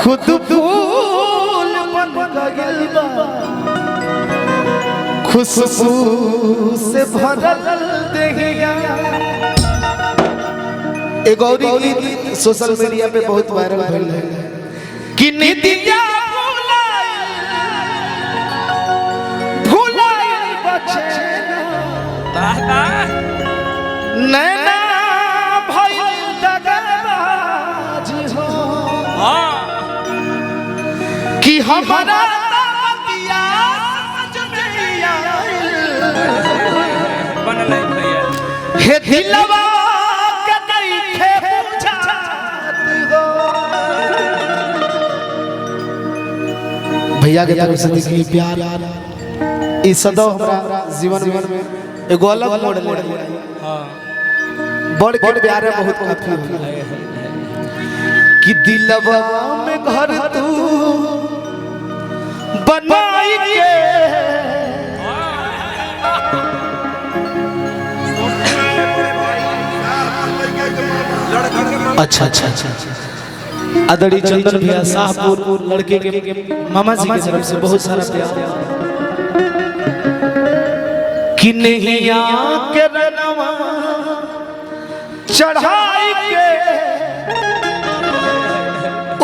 खुद फूल बन गइल बा खुशबू से भरल देहिया। एक और गीत सोशल मीडिया पे बहुत वायरल भइल है कि निदिया भुलाए बचना नैना भइल दगाबाज हो कि हमारा हे दिलवा के नइखे बुझात हो। भैया के तरफ से देखिए प्यार इस सदा हमरा जीवन में एगो अलग मोड़ ले हां बड़ के प्यार है बहुत काफी है कि दिलवा में घर तू बनाई के अच्छा अच्छा अच्छा आदरणीय चंदन भैया शाहपुर लड़के के मामा जी की तरफ से बहुत सारा प्यार कि नैया के रनवा चढ़ाई के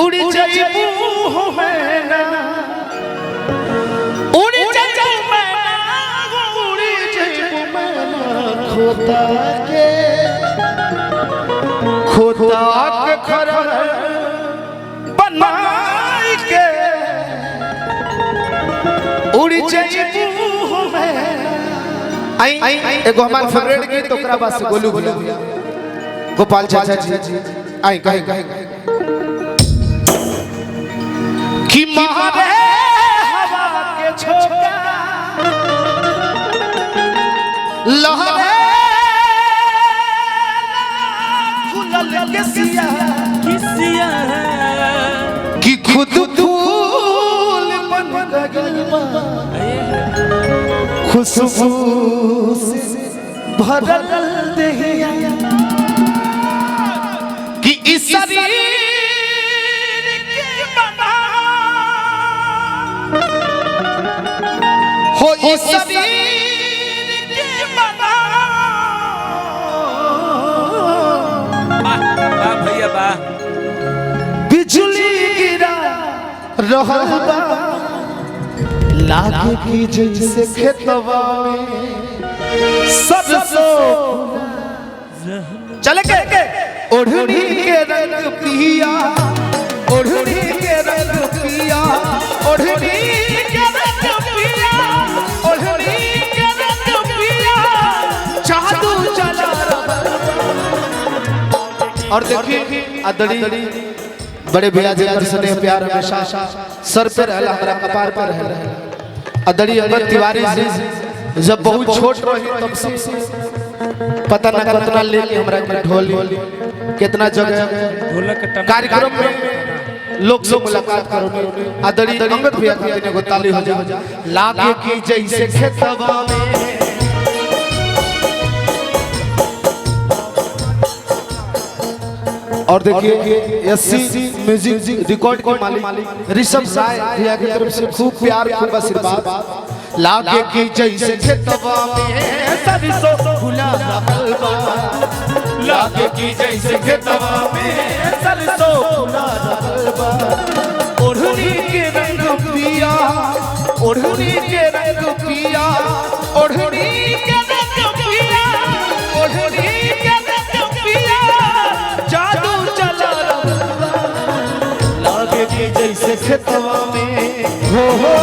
उड़ जाइबू हो मैना उड़ जाइबू मैना उड़ जाइबू मैना खोता के खरर बनाई के उड़ जाइबू हो मैना। आई एगो हमार फेवरेट गीत ओकरा बाद से गोलू भैया गोपाल चाचा जी आई कहे कि मारे हवा के झोंका लहरे फूल के सिया कि खुद फूल बन गइल बा खुशबू से भरल देहिया कि इस शरीर के बना हो इस शरीर के बना बा भैया बा बिजली गिरा रहल बा लागे की जैसे खेतवा में सरसों चले के ओढ़नी के रंग पिया ओढ़नी के रंग पिया ओढ़नी के रंग पिया ओढ़नी के रंग पिया जादू चला। और देखिए आदरणीय बड़े भैया जी का स्नेह प्यार हमेशा सर पे रहला हमरा कपार पर रहला। आदरणीय अमर तिवारी जी जब बहुत छोट रही तब से पता न कितना लेके हमरा के ढोल कितना जगह कार्यक्रम में लोग से मुलाकात करो। आदरणीय अंगद भैया खातिर एगो ताली हो जा लागे की जैसे खेतवा में और देखिए एससी म्यूजिक रिकॉर्ड के मालिक ऋषभ साय भैया की तरफ से खूब प्यार खूब आशीर्वाद लागे की जैसे खेतवा में सरसों फूला रहल बा लागे की जैसे खेतवा में सरसों फूला रहल बा ओढ़नी के रंग पिया ओढ़नी के रंग पिया ओढ़नी के रंग पिया ओढ़नी के रंग पिया जादू चला लागे की जैसे खेतवा में हो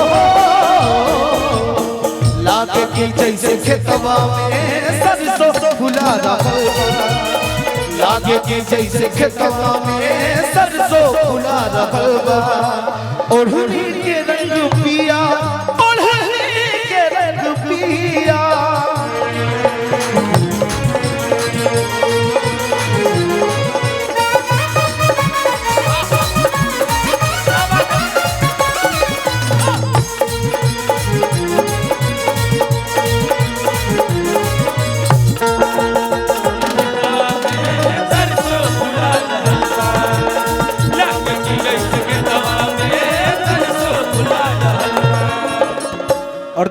लागे की जैसे खेतवा में सरसों फूला रहल बा लागे की जैसे खेतवा में सरसों फूला रहल बा ओढ़नी के रंग पिया ओढ़नी के रंग पिया।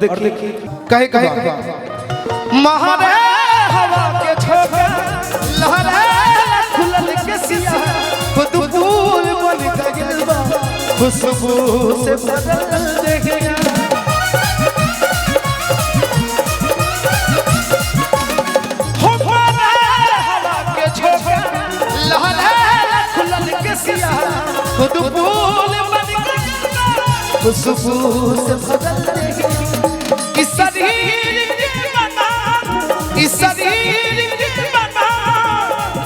देखिए कहे कहे महारे हवा के झोंका लहरे खुलल के सिया खुद फूल बन गइल बा खुशबू से बदल देगा हवा के झोंका लहरे खुलल के सिया खुद फूल बन गइल बा खुशबू से बदल देगा इस शरीर के बना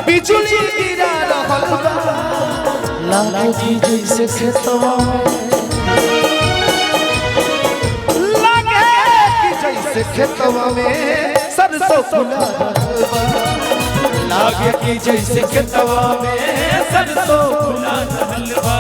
बिजली गिरा रहल बा लागे जैसे खेतवा लागे जैसे खेतवा में सरसों फूला रहल बा लागे कि जैसे खेतवा में सरसों फूला रहल बा